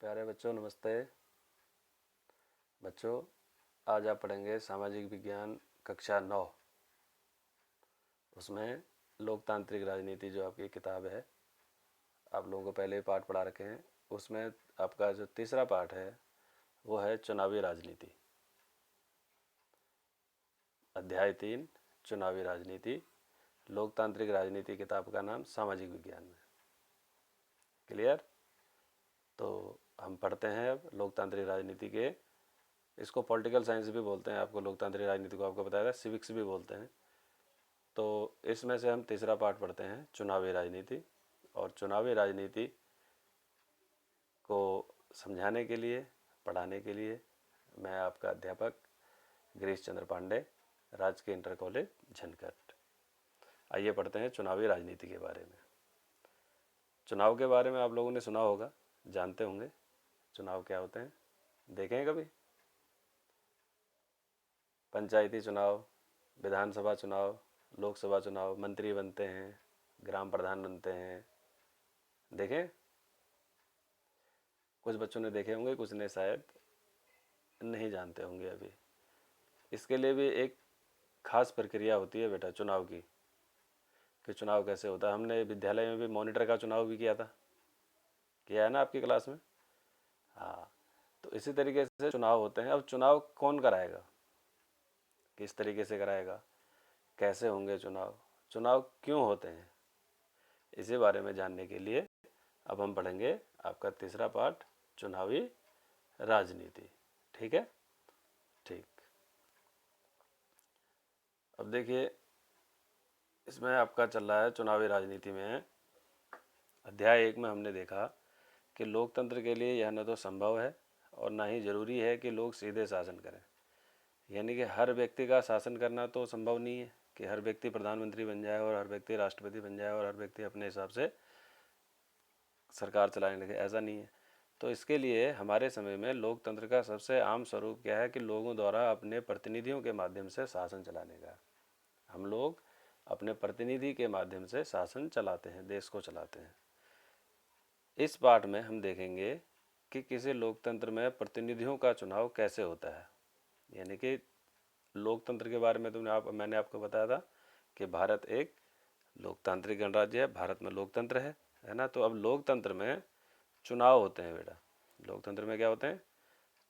प्यारे बच्चों नमस्ते। बच्चों आज आप पढ़ेंगे सामाजिक विज्ञान कक्षा 9। उसमें लोकतांत्रिक राजनीति जो आपकी किताब है, आप लोगों को पहले ही पाठ पढ़ा रखे हैं। उसमें आपका जो तीसरा पाठ है वो है चुनावी राजनीति। अध्याय 3 चुनावी राजनीति, लोकतांत्रिक राजनीति किताब का नाम सामाजिक विज्ञान में। क्लियर? तो हम पढ़ते हैं अब लोकतांत्रिक राजनीति के। इसको पॉलिटिकल साइंस भी बोलते हैं, आपको लोकतांत्रिक राजनीति को आपको बताया था, सिविक्स भी बोलते हैं। तो इसमें से हम तीसरा पाठ पढ़ते हैं चुनावी राजनीति। और चुनावी राजनीति को समझाने के लिए, पढ़ाने के लिए मैं आपका अध्यापक गिरीश चंद्र पांडे, राजकीय इंटर कॉलेज झनकट। आइए पढ़ते हैं चुनावी राजनीति के बारे में। चुनाव के बारे में आप लोगों ने सुना होगा, जानते होंगे चुनाव क्या होते हैं। देखें कभी पंचायती चुनाव, विधानसभा चुनाव, लोकसभा चुनाव, मंत्री बनते हैं, ग्राम प्रधान बनते हैं। देखें, कुछ बच्चों ने देखे होंगे, कुछ ने शायद नहीं जानते होंगे अभी। इसके लिए भी एक खास प्रक्रिया होती है बेटा चुनाव की, कि चुनाव कैसे होता है। हमने विद्यालय में भी मॉनिटर का चुनाव भी किया था, किया है ना आपकी क्लास में? हाँ, तो इसी तरीके से चुनाव होते हैं। अब चुनाव कौन कराएगा, किस तरीके से कराएगा, कैसे होंगे चुनाव, चुनाव क्यों होते हैं, इसी बारे में जानने के लिए अब हम पढ़ेंगे आपका तीसरा पाठ चुनावी राजनीति। ठीक है? ठीक। अब देखिए, इसमें आपका चल रहा है चुनावी राजनीति में अध्याय 1 में हमने देखा कि लोकतंत्र के लिए यह न तो संभव है और ना ही जरूरी है कि लोग सीधे शासन करें। यानी कि हर व्यक्ति का शासन करना तो संभव नहीं है कि हर व्यक्ति प्रधानमंत्री बन जाए और हर व्यक्ति राष्ट्रपति बन जाए और हर व्यक्ति अपने हिसाब से सरकार चलाने लगे, ऐसा नहीं है। तो इसके लिए हमारे समय में लोकतंत्र का सबसे आम स्वरूप क्या है कि लोगों द्वारा अपने प्रतिनिधियों के माध्यम से शासन चलाने का। हम लोग अपने प्रतिनिधि के माध्यम से शासन चलाते हैं, देश को चलाते हैं। इस पाठ में हम देखेंगे कि किसी लोकतंत्र में प्रतिनिधियों का चुनाव कैसे होता है। यानी कि लोकतंत्र के बारे में मैंने आपको बताया था कि भारत एक लोकतांत्रिक गणराज्य है, भारत में लोकतंत्र है ना। तो अब लोकतंत्र में चुनाव होते हैं बेटा। लोकतंत्र में क्या होते हैं?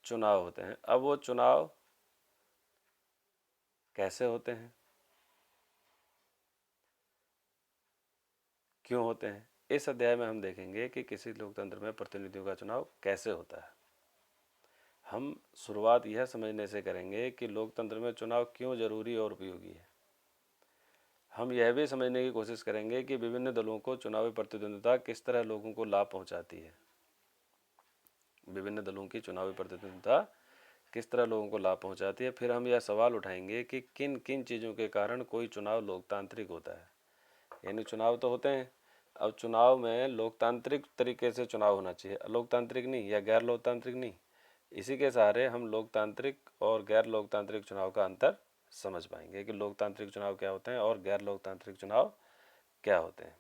चुनाव होते हैं। अब वो चुनाव कैसे होते हैं, क्यों होते हैं, इस अध्याय में हम देखेंगे कि किसी लोकतंत्र में प्रतिनिधियों का चुनाव कैसे होता है। हम शुरुआत यह समझने से करेंगे कि लोकतंत्र में चुनाव क्यों जरूरी और उपयोगी है। हम यह भी समझने की कोशिश करेंगे कि विभिन्न दलों को चुनावी प्रतिद्वंद्विता किस तरह लोगों को लाभ पहुंचाती है। विभिन्न दलों की चुनावी प्रतिद्वंद्विता किस तरह लोगों को लाभ पहुंचाती है। फिर हम यह सवाल उठाएंगे कि किन किन चीज़ों के कारण कोई चुनाव लोकतांत्रिक होता है। यानी चुनाव तो होते हैं, अब चुनाव में लोकतांत्रिक तरीके से चुनाव होना चाहिए, लोकतांत्रिक नहीं या गैर लोकतांत्रिक नहीं। इसी के सहारे हम लोकतांत्रिक और गैर लोकतांत्रिक चुनाव का अंतर समझ पाएंगे कि लोकतांत्रिक चुनाव क्या होते हैं और गैर लोकतांत्रिक चुनाव क्या होते हैं।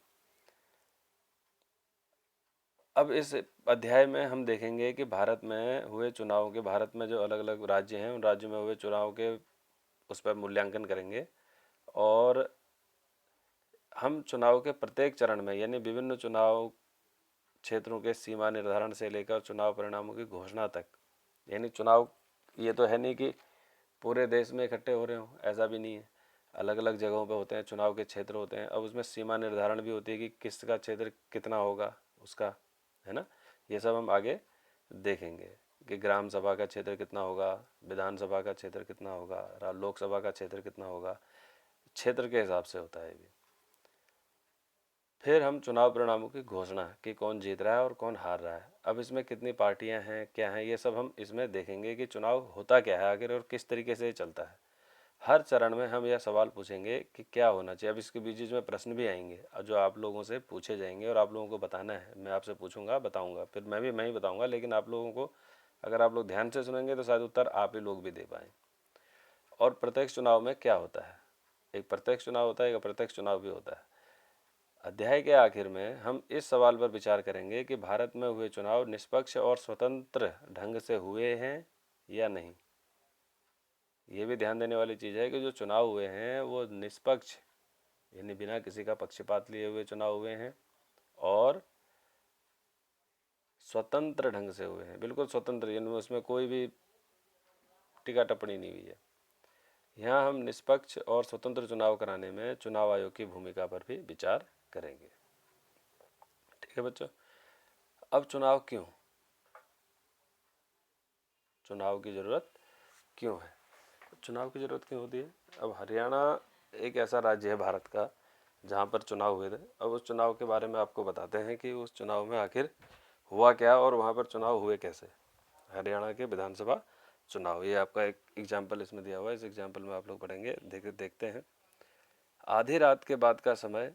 अब इस अध्याय में हम देखेंगे कि भारत में हुए चुनाव के, भारत में जो अलग अलग राज्य हैं उन राज्यों में हुए चुनाव के उस पर मूल्यांकन करेंगे। और हम चुनाव के प्रत्येक चरण में यानी विभिन्न चुनाव क्षेत्रों के सीमा निर्धारण से लेकर चुनाव परिणामों की घोषणा तक, यानी चुनाव ये तो है नहीं कि पूरे देश में इकट्ठे हो रहे हों, ऐसा भी नहीं है। अलग अलग जगहों पे होते हैं, चुनाव के क्षेत्र होते हैं। अब उसमें सीमा निर्धारण भी होती है कि किसका क्षेत्र कितना होगा उसका, है ना। ये सब हम आगे देखेंगे कि ग्राम सभा का क्षेत्र कितना होगा, विधानसभा का क्षेत्र कितना होगा, लोकसभा का क्षेत्र कितना होगा, क्षेत्र के हिसाब से होता है ये। फिर हम चुनाव परिणामों की घोषणा कि कौन जीत रहा है और कौन हार रहा है। अब इसमें कितनी पार्टियां हैं, क्या हैं, ये सब हम इसमें देखेंगे कि चुनाव होता क्या है आखिर और किस तरीके से चलता है। हर चरण में हम यह सवाल पूछेंगे कि क्या होना चाहिए। अब इसके बीच में प्रश्न भी आएंगे और जो आप लोगों से पूछे जाएंगे और आप लोगों को बताना है। मैं आपसे पूछूंगा, बताऊंगा, फिर मैं ही बताऊंगा, लेकिन आप लोगों को अगर आप लोग ध्यान से सुनेंगे तो शायद उत्तर आप ही लोग भी दे पाएँ। और प्रत्यक्ष चुनाव में क्या होता है, एक प्रत्यक्ष चुनाव होता है, एक अप्रत्यक्ष चुनाव भी होता है। अध्याय के आखिर में हम इस सवाल पर विचार करेंगे कि भारत में हुए चुनाव निष्पक्ष और स्वतंत्र ढंग से हुए हैं या नहीं। ये भी ध्यान देने वाली चीज़ है कि जो चुनाव हुए हैं वो निष्पक्ष यानी बिना किसी का पक्षपात लिए हुए चुनाव हुए हैं और स्वतंत्र ढंग से हुए हैं, बिल्कुल स्वतंत्र, यानी उसमें कोई भी टीका टिप्पणी नहीं हुई है। यहाँ हम निष्पक्ष और स्वतंत्र चुनाव कराने में चुनाव आयोग की भूमिका पर भी विचार करेंगे। ठीक है बच्चों, अब चुनाव क्यों, चुनाव की ज़रूरत क्यों है, चुनाव की ज़रूरत क्यों होती है। अब हरियाणा एक ऐसा राज्य है भारत का जहाँ पर चुनाव हुए थे। अब उस चुनाव के बारे में आपको बताते हैं कि उस चुनाव में आखिर हुआ क्या और वहाँ पर चुनाव हुए कैसे। हरियाणा के विधानसभा चुनाव, ये आपका एक एग्जाम्पल इसमें दिया हुआ है, इस एग्जाम्पल में आप लोग पढ़ेंगे। देखते हैं। आधी रात के बाद का समय,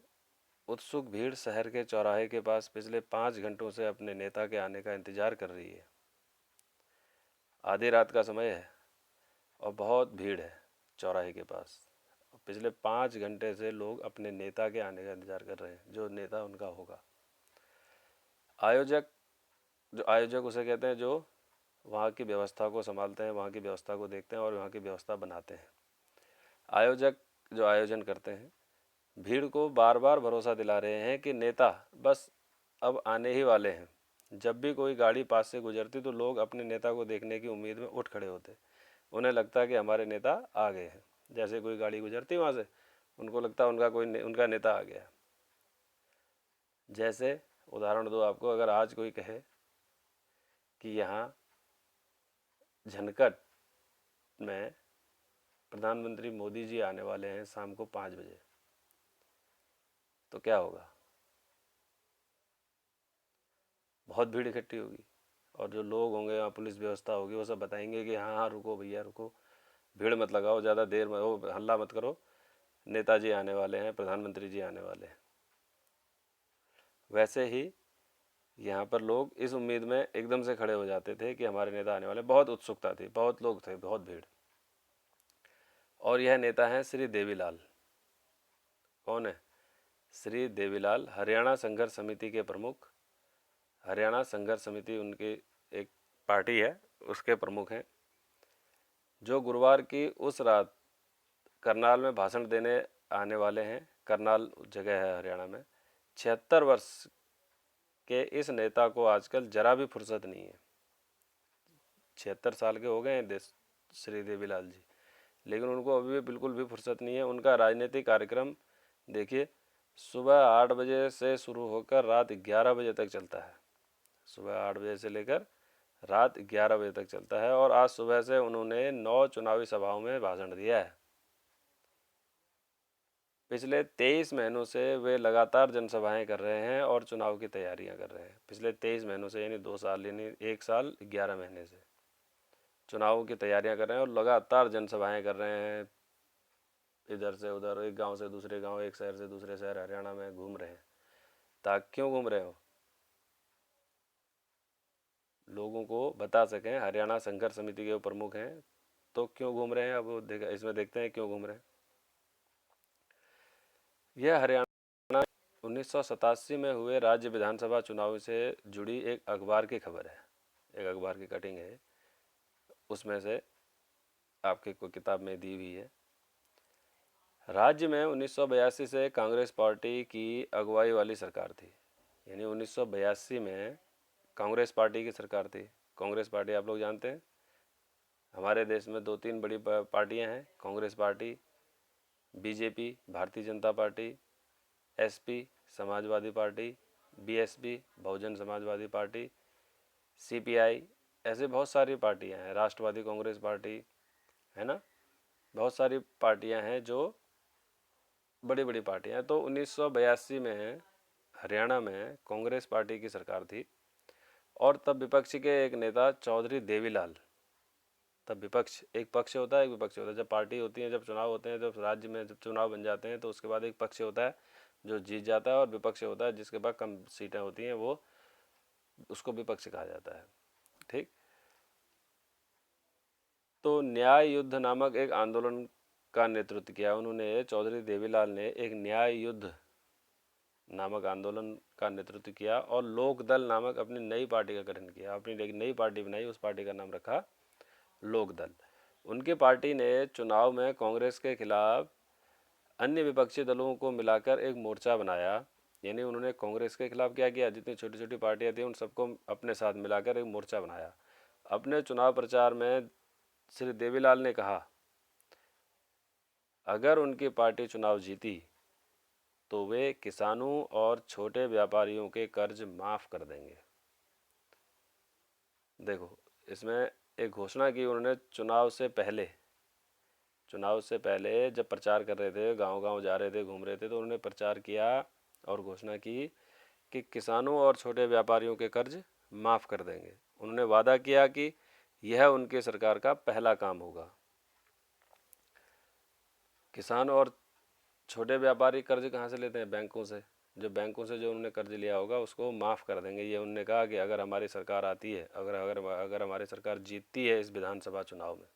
उत्सुक भीड़ शहर के चौराहे के पास पिछले 5 घंटों से अपने नेता के आने का इंतजार कर रही है। आधी रात का समय है और बहुत भीड़ है चौराहे के पास। पिछले 5 घंटे से लोग अपने नेता के आने का इंतजार कर रहे हैं, जो नेता उनका होगा। आयोजक, जो आयोजक उसे कहते हैं जो वहाँ की व्यवस्था को संभालते हैं, वहाँ की व्यवस्था को देखते हैं और वहाँ की व्यवस्था बनाते हैं। आयोजक जो आयोजन करते हैं, भीड़ को बार बार भरोसा दिला रहे हैं कि नेता बस अब आने ही वाले हैं। जब भी कोई गाड़ी पास से गुजरती तो लोग अपने नेता को देखने की उम्मीद में उठ खड़े होते। उन्हें लगता कि हमारे नेता आ गए हैं। जैसे कोई गाड़ी गुजरती वहाँ से, उनको लगता उनका उनका नेता आ गया। जैसे उदाहरण दो आपको, अगर आज कोई कहे कि यहाँ झनकट में प्रधानमंत्री मोदी जी आने वाले हैं शाम को 5 बजे, तो क्या होगा, बहुत भीड़ इकट्ठी होगी और जो लोग होंगे, वहाँ पुलिस व्यवस्था होगी, वो सब बताएंगे कि हाँ हाँ रुको भैया रुको, भीड़ मत लगाओ, ज़्यादा देर में हो, हल्ला मत करो, नेताजी आने वाले हैं, प्रधानमंत्री जी आने वाले हैं। वैसे ही यहाँ पर लोग इस उम्मीद में एकदम से खड़े हो जाते थे कि हमारे नेता आने वाले। बहुत उत्सुकता थी, बहुत लोग थे, बहुत भीड़। और यह नेता हैं श्री देवीलाल। कौन है? श्री देवीलाल, हरियाणा संघर्ष समिति के प्रमुख। हरियाणा संघर्ष समिति उनकी एक पार्टी है, उसके प्रमुख हैं, जो गुरुवार की उस रात करनाल में भाषण देने आने वाले हैं। करनाल जगह है हरियाणा में। 76 वर्ष के इस नेता को आजकल जरा भी फुर्सत नहीं है। 76 साल के हो गए हैं श्री देवीलाल जी, लेकिन उनको अभी भी बिल्कुल भी फुर्सत नहीं है। उनका राजनीतिक कार्यक्रम देखिए, सुबह 8 बजे से शुरू होकर रात 11 बजे तक चलता है। सुबह 8 बजे से लेकर रात 11 बजे तक चलता है। और आज सुबह से उन्होंने 9 चुनावी सभाओं में भाषण दिया है। पिछले 23 महीनों से वे लगातार जनसभाएं कर रहे हैं और चुनाव की तैयारियां कर रहे हैं। पिछले 23 महीनों से, यानी 2 साल, यानी 1 साल 11 महीने से चुनावों की तैयारियां कर रहे हैं और लगातार जनसभाएं कर रहे हैं। इधर से उधर, एक गांव से दूसरे गांव, एक शहर से दूसरे शहर हरियाणा में घूम रहे हैं। ताकि क्यों घूम रहे हो, लोगों को बता सकें। हरियाणा संघर्ष समिति के वो प्रमुख हैं, तो क्यों घूम रहे हैं, अब वो इसमें देखते हैं क्यों घूम रहे हैं। यह हरियाणा 1987 में हुए राज्य विधानसभा चुनाव से जुड़ी एक अखबार की खबर है। एक अखबार की कटिंग है, उसमें से आपके को किताब में दी हुई है। राज्य में 1982 से कांग्रेस पार्टी की अगुवाई वाली सरकार थी। यानी 1982 में कांग्रेस पार्टी की सरकार थी। कांग्रेस पार्टी आप लोग जानते हैं, हमारे देश में 2-3 बड़ी पार्टियां हैं। Congress party, BJP Bharatiya Janata party, SP Samajwadi party, BSP Bahujan Samajwadi party, CPI, ऐसे बहुत सारी पार्टियां हैं। राष्ट्रवादी कांग्रेस पार्टी है ना, बहुत सारी पार्टियां हैं जो बड़ी बड़ी पार्टियां हैं। तो 1982 में हरियाणा में कांग्रेस पार्टी की सरकार थी और तब विपक्ष के एक नेता चौधरी देवीलाल, तब विपक्ष, एक पक्ष होता है एक विपक्ष होता है। जब पार्टी होती है, जब चुनाव होते हैं, जब राज्य में जब चुनाव बन जाते हैं, तो उसके बाद एक पक्ष होता है जो जीत जाता है और विपक्ष होता है जिसके पास कम सीटें होती हैं, वो उसको विपक्ष कहा जाता है। ठीक। तो न्याय युद्ध नामक एक आंदोलन का नेतृत्व किया उन्होंने। चौधरी देवीलाल ने एक न्याय युद्ध नामक आंदोलन का नेतृत्व किया और लोक दल नामक अपनी नई पार्टी का गठन किया। अपनी एक नई पार्टी बनाई, उस पार्टी का नाम रखा लोक दल। उनकी पार्टी ने चुनाव में कांग्रेस के खिलाफ अन्य विपक्षी दलों को मिलाकर एक मोर्चा बनाया। यानी उन्होंने कांग्रेस के खिलाफ क्या किया, जितनी छोटी छोटी पार्टियां थी उन सबको अपने साथ मिलाकर एक मोर्चा बनाया। अपने चुनाव प्रचार में श्री देवीलाल ने कहा, अगर उनकी पार्टी चुनाव जीती तो वे किसानों और छोटे व्यापारियों के कर्ज माफ कर देंगे। देखो, इसमें एक घोषणा की उन्होंने चुनाव से पहले जब प्रचार कर रहे थे, गांव गांव जा रहे थे, घूम रहे थे, तो उन्होंने प्रचार किया और घोषणा की कि किसानों और छोटे व्यापारियों के कर्ज माफ़ कर देंगे। उन्होंने वादा किया कि यह उनकी सरकार का पहला काम होगा। किसान और छोटे व्यापारी कर्ज कहाँ से लेते हैं? बैंकों से। जो बैंकों से जो उन्होंने कर्ज लिया होगा उसको माफ़ कर देंगे। ये उन्होंने कहा कि अगर हमारी सरकार आती है, अगर हमारी सरकार जीतती है इस विधानसभा चुनाव में।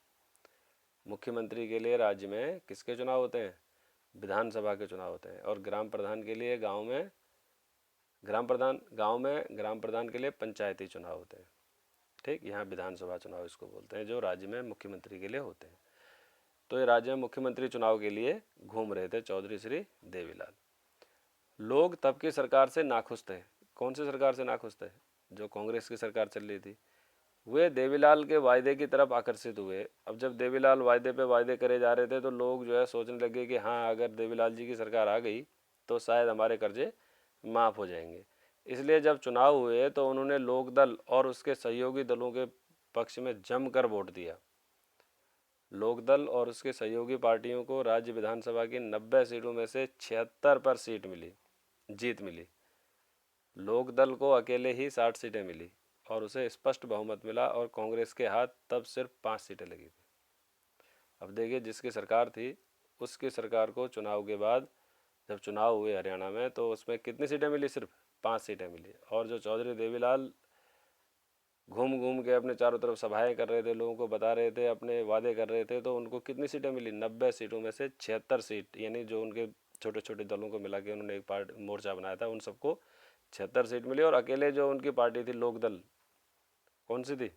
मुख्यमंत्री के लिए राज्य में किसके चुनाव होते हैं? विधानसभा के चुनाव होते हैं। और ग्राम प्रधान के लिए गांव में ग्राम प्रधान के लिए पंचायती चुनाव होते हैं। ठीक, यहाँ विधानसभा चुनाव इसको बोलते हैं, जो राज्य में मुख्यमंत्री के लिए होते हैं। तो ये राज्य में मुख्यमंत्री चुनाव के लिए घूम रहे थे चौधरी श्री देवीलाल। लोग तब की सरकार से नाखुश थे। कौन सी सरकार से नाखुश थे? जो कांग्रेस की सरकार चल रही थी। वे देवीलाल के वायदे की तरफ आकर्षित हुए। अब जब देवीलाल वायदे पे वायदे करे जा रहे थे तो लोग जो है सोचने लगे कि हाँ, अगर देवीलाल जी की सरकार आ गई तो शायद हमारे कर्जे माफ़ हो जाएंगे। इसलिए जब चुनाव हुए तो उन्होंने लोकदल और उसके सहयोगी दलों के पक्ष में जमकर वोट दिया। लोकदल और उसके सहयोगी पार्टियों को राज्य विधानसभा की 90 सीटों में से 76 पर जीत मिली। लोकदल को अकेले ही 60 सीटें मिली और उसे स्पष्ट बहुमत मिला और कांग्रेस के हाथ तब सिर्फ 5 सीटें लगी थी। अब देखिए, जिसकी सरकार थी उसकी सरकार को चुनाव के बाद जब चुनाव हुए हरियाणा में तो उसमें कितनी सीटें मिली? सिर्फ 5 सीटें मिली। और जो चौधरी देवीलाल घूम घूम के अपने चारों तरफ सभाएं कर रहे थे, लोगों को बता रहे थे, अपने वादे कर रहे थे, तो उनको कितनी सीटें मिली? 90 सीटों में से 76 सीट। यानी जो उनके छोटे छोटे दलों को मिला के उन्होंने एक मोर्चा बनाया था, उन सबको 76 सीट मिली। और अकेले जो उनकी पार्टी थी लोकदल, कौन सी थी?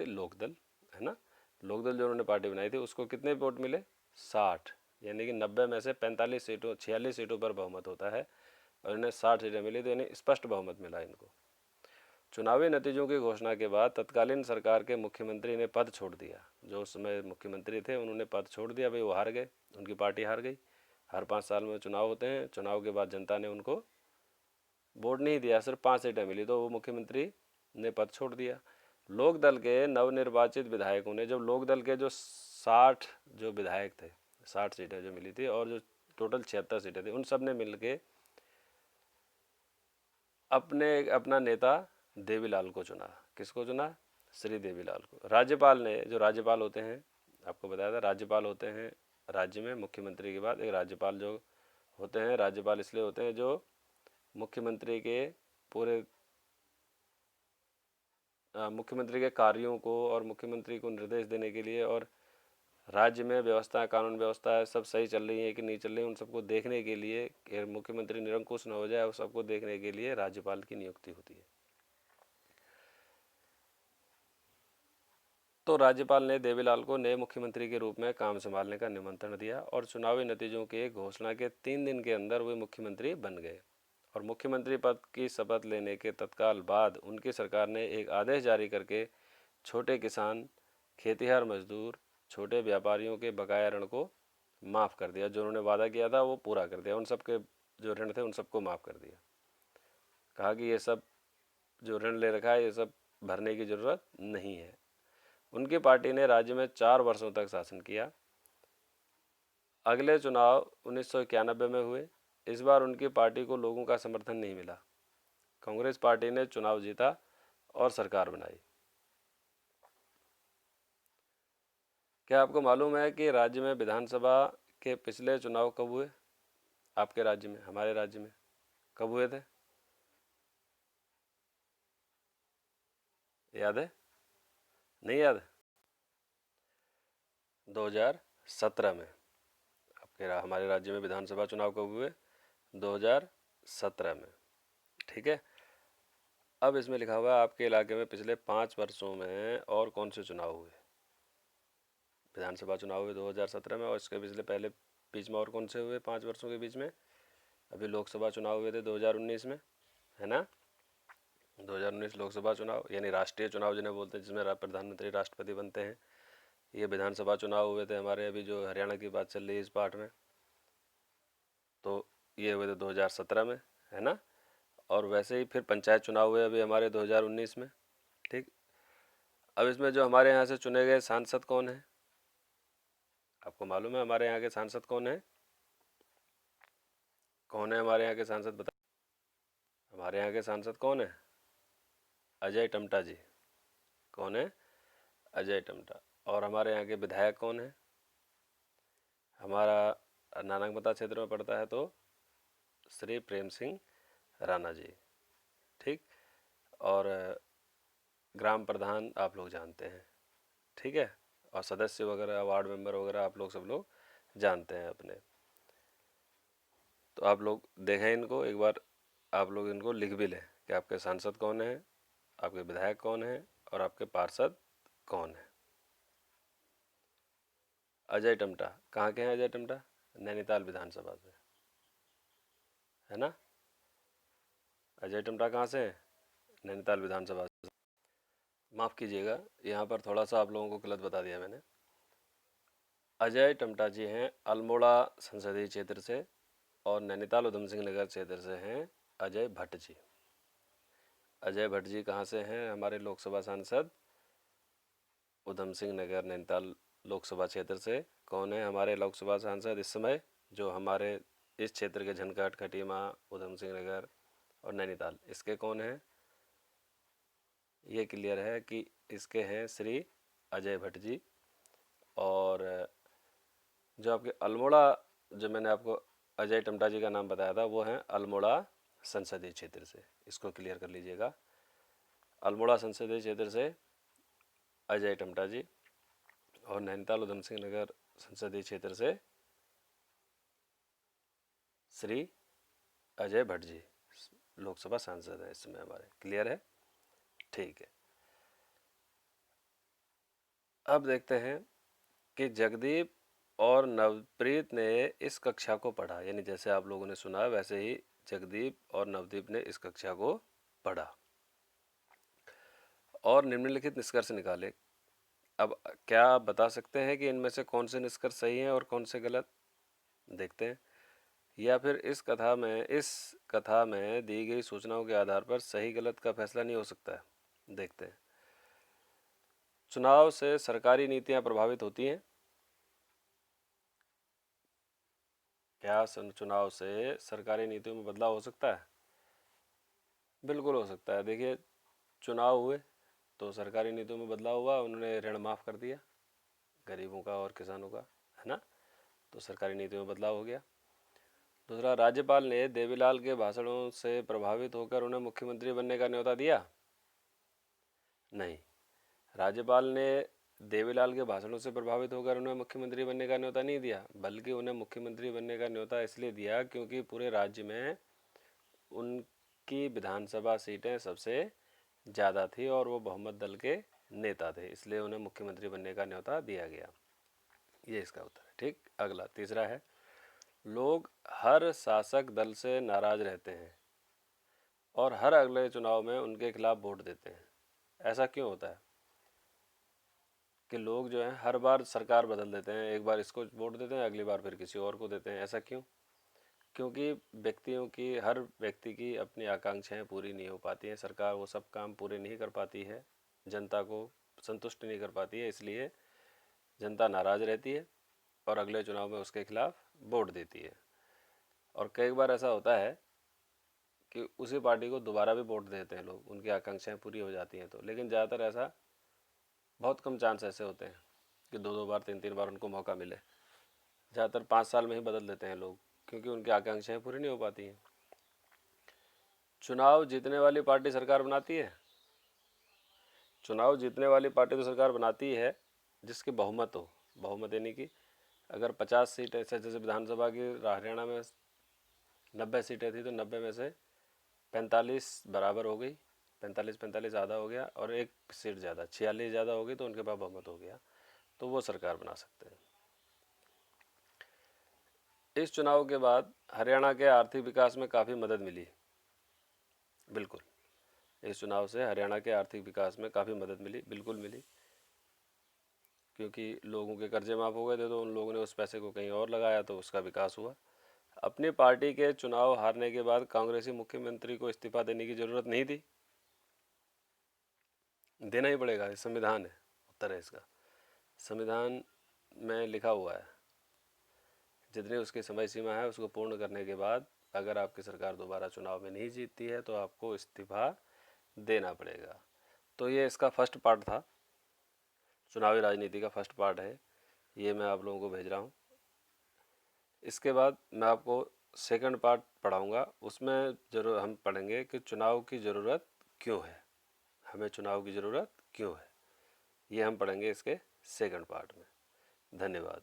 लोकदल, है ना। लोकदल जो उन्होंने पार्टी बनाई थी उसको कितने वोट मिले? 60। यानी कि 90 में से 46 सीटों पर बहुमत होता है और इन्हें 60 सीटें मिली, तो यानी स्पष्ट बहुमत मिला इनको। चुनावी नतीजों की घोषणा के बाद तत्कालीन सरकार के मुख्यमंत्री ने पद छोड़ दिया। जो उस समय मुख्यमंत्री थे उन्होंने पद छोड़ दिया। भाई वो हार गए, उनकी पार्टी हार गई। हर 5 साल में चुनाव होते हैं, चुनाव के बाद जनता ने उनको वोट नहीं दिया, सिर्फ 5 सीटें मिली, तो वो मुख्यमंत्री ने पद छोड़ दिया। लोकदल के नवनिर्वाचित विधायकों ने, जब लोकदल के जो 60 जो विधायक थे, 60 सीटें जो मिली थी और जो टोटल 76 सीटें थी, उन सब ने मिल के अपना नेता देवीलाल को चुना। किसको चुना? श्री देवीलाल को। राज्यपाल ने, जो राज्यपाल होते हैं, आपको बताया था राज्यपाल होते हैं राज्य में मुख्यमंत्री के बाद एक राज्यपाल जो होते हैं। राज्यपाल इसलिए होते हैं जो मुख्यमंत्री के पूरे मुख्यमंत्री के कार्यों को और मुख्यमंत्री को निर्देश देने के लिए और राज्य में व्यवस्था, कानून व्यवस्था सब सही चल रही है कि नहीं चल रही, उन सबको देखने के लिए, मुख्यमंत्री निरंकुश न हो जाए, उस सबको देखने के लिए राज्यपाल की नियुक्ति होती है। तो राज्यपाल ने देवीलाल को नए मुख्यमंत्री के रूप में काम संभालने का निमंत्रण दिया और चुनावी नतीजों के घोषणा के 3 दिन के अंदर वे मुख्यमंत्री बन गए। और मुख्यमंत्री पद की शपथ लेने के तत्काल बाद उनकी सरकार ने एक आदेश जारी करके छोटे किसान, खेतिहर मजदूर, छोटे व्यापारियों के बकाया ऋण को माफ़ कर दिया। जो उन्होंने वादा किया था वो पूरा कर दिया। उन सब के जो ऋण थे उन सबको माफ़ कर दिया। कहा कि ये सब जो ऋण ले रखा है ये सब भरने की ज़रूरत नहीं है। उनकी पार्टी ने राज्य में 4 वर्षों तक शासन किया। अगले चुनाव 1991 में हुए। इस बार उनकी पार्टी को लोगों का समर्थन नहीं मिला। कांग्रेस पार्टी ने चुनाव जीता और सरकार बनाई। क्या आपको मालूम है कि राज्य में विधानसभा के पिछले चुनाव कब हुए? आपके राज्य में, हमारे राज्य में कब हुए थे? याद है? नहीं याद? 2017 में। फिर हमारे राज्य में विधानसभा चुनाव कब हुए? 2017 में। ठीक है। अब इसमें लिखा हुआ है आपके इलाके में पिछले 5 वर्षों में और कौन से चुनाव हुए? विधानसभा चुनाव हुए 2017 में, और इसके पिछले पहले बीच में और कौन से हुए 5 वर्षों के बीच में? अभी लोकसभा चुनाव हुए थे 2019 में, है ना। 2019 लोकसभा चुनाव यानी राष्ट्रीय चुनाव जिन्हें बोलते हैं, जिसमें प्रधानमंत्री राष्ट्रपति बनते हैं। ये विधानसभा चुनाव हुए थे हमारे, अभी जो हरियाणा की बात चल रही है इस पार्ट में, तो ये हुए थे 2017 में, है ना। और वैसे ही फिर पंचायत चुनाव हुए अभी हमारे 2019 में। ठीक। अब इसमें जो हमारे यहाँ से चुने गए सांसद कौन है? आपको मालूम है हमारे यहाँ के सांसद कौन है? कौन है हमारे यहाँ के सांसद, बता। हमारे यहाँ के सांसद कौन है? अजय टम्टा जी। कौन है? अजय टम्टा। और हमारे यहाँ के विधायक कौन है? हमारा नानकमता क्षेत्र में पड़ता है तो श्री प्रेम सिंह राणा जी। ठीक। और ग्राम प्रधान आप लोग जानते हैं, ठीक है। और सदस्य वगैरह, वार्ड मेंबर वगैरह आप लोग सब लोग जानते हैं अपने। तो आप लोग देखें इनको एक बार, आप लोग इनको लिख भी लें कि आपके सांसद कौन है, आपके विधायक कौन है और आपके पार्षद कौन है। अजय टम्टा कहाँ के हैं? अजय टम्टा नैनीताल विधानसभा से, है ना। अजय टम्टा कहाँ से हैं? नैनीताल विधानसभा से। माफ़ कीजिएगा, यहाँ पर थोड़ा सा आप लोगों को गलत बता दिया मैंने। अजय टम्टा जी हैं अल्मोड़ा संसदीय क्षेत्र से, और नैनीताल उधम सिंह नगर क्षेत्र से हैं अजय भट्ट जी। अजय भट्ट जी कहाँ से हैं? हमारे लोकसभा सांसद उधम सिंह नगर नैनीताल लोकसभा क्षेत्र से। कौन है हमारे लोकसभा सांसद इस समय, जो हमारे इस क्षेत्र के झंकाट, खटीमा, उधम सिंह नगर और नैनीताल, इसके कौन हैं? ये क्लियर है कि इसके हैं श्री अजय भट्ट जी। और जो आपके अल्मोड़ा, जो मैंने आपको अजय टम्टा जी का नाम बताया था, वो हैं अल्मोड़ा संसदीय क्षेत्र से। इसको क्लियर कर लीजिएगा, अल्मोड़ा संसदीय क्षेत्र से अजय टम्टा जी, और नैनीताल उधम सिंह नगर संसदीय क्षेत्र से श्री अजय भट्ट जी लोकसभा सांसद हैं इस समय हमारे। क्लियर है? ठीक है। अब देखते हैं कि जगदीप और नवप्रीत ने इस कक्षा को पढ़ा, यानी जैसे आप लोगों ने सुना वैसे ही जगदीप और नवदीप ने इस कक्षा को पढ़ा और निम्नलिखित निष्कर्ष निकाले। अब क्या आप बता सकते हैं कि इनमें से कौन से निष्कर्ष सही हैं और कौन से गलत? देखते हैं। या फिर इस कथा में दी गई सूचनाओं के आधार पर सही गलत का फैसला नहीं हो सकता है। देखते हैं। चुनाव से सरकारी नीतियां प्रभावित होती हैं। क्या चुनाव से सरकारी नीतियों में बदलाव हो सकता है? बिल्कुल हो सकता है। देखिए, चुनाव हुए तो सरकारी नीतियों में बदलाव हुआ, उन्होंने ऋण माफ़ कर दिया गरीबों का और किसानों का, है ना। तो सरकारी नीतियों में बदलाव हो गया। दूसरा, राज्यपाल ने देवीलाल के भाषणों से प्रभावित होकर उन्हें मुख्यमंत्री बनने का न्योता दिया? नहीं, राज्यपाल ने देवीलाल के भाषणों से प्रभावित होकर उन्हें मुख्यमंत्री बनने का न्योता नहीं दिया, बल्कि उन्हें मुख्यमंत्री बनने का न्योता इसलिए दिया क्योंकि पूरे राज्य में उनकी विधानसभा सीटें सबसे ज़्यादा थी और वो बहुमत दल के नेता थे, इसलिए उन्हें मुख्यमंत्री बनने का न्योता दिया गया। ये इसका उत्तर है। ठीक। अगला तीसरा है, लोग हर शासक दल से नाराज रहते हैं और हर अगले चुनाव में उनके खिलाफ वोट देते हैं। ऐसा क्यों होता है कि लोग जो है हर बार सरकार बदल देते हैं, एक बार इसको वोट देते हैं, अगली बार फिर किसी और को देते हैं? ऐसा क्यों? क्योंकि हर व्यक्ति की अपनी आकांक्षाएं पूरी नहीं हो पाती हैं, सरकार वो सब काम पूरे नहीं कर पाती है, जनता को संतुष्ट नहीं कर पाती है, इसलिए जनता नाराज़ रहती है और अगले चुनाव में उसके खिलाफ वोट देती है। और कई बार ऐसा होता है कि उसी पार्टी को दोबारा भी वोट देते हैं लोग, उनकी आकांक्षाएं पूरी हो जाती हैं तो। लेकिन ज़्यादातर ऐसा, बहुत कम चांस ऐसे होते हैं कि दो दो बार, तीन तीन बार उनको मौका मिले। ज़्यादातर 5 साल में ही बदल देते हैं लोग, क्योंकि उनकी आकांक्षाएं पूरी नहीं हो पाती हैं। चुनाव जीतने वाली पार्टी सरकार बनाती है? चुनाव जीतने वाली पार्टी तो सरकार बनाती है जिसकी बहुमत हो। बहुमत यानी कि अगर 50 सीट ऐसे, जैसे विधानसभा की हरियाणा में 90 सीटें थी तो 90 में से 45 बराबर हो गई, 45 आधा हो गया, और एक सीट ज़्यादा 46 ज़्यादा हो गई तो उनके पास बहुमत हो गया, तो वो सरकार बना सकते हैं। इस चुनाव के बाद हरियाणा के आर्थिक विकास में काफ़ी मदद मिली, बिल्कुल। इस चुनाव से हरियाणा के आर्थिक विकास में काफ़ी मदद मिली, बिल्कुल मिली, क्योंकि लोगों के कर्जे माफ़ हो गए थे तो उन लोगों ने उस पैसे को कहीं और लगाया तो उसका विकास हुआ। अपनी पार्टी के चुनाव हारने के बाद कांग्रेसी मुख्यमंत्री को इस्तीफा देने की ज़रूरत नहीं थी, देना ही पड़ेगा, ये संविधान है, उत्तर है इसका। संविधान में लिखा हुआ है जितनी उसकी समय सीमा है उसको पूर्ण करने के बाद अगर आपकी सरकार दोबारा चुनाव में नहीं जीतती है तो आपको इस्तीफा देना पड़ेगा। तो ये इसका फर्स्ट पार्ट था, चुनावी राजनीति का फर्स्ट पार्ट है, ये मैं आप लोगों को भेज रहा हूँ। इसके बाद मैं आपको सेकंड पार्ट पढ़ाऊँगा, उसमें जरूर हम पढ़ेंगे कि चुनाव की ज़रूरत क्यों है, हमें चुनाव की ज़रूरत क्यों है, ये हम पढ़ेंगे इसके सेकंड पार्ट में। धन्यवाद।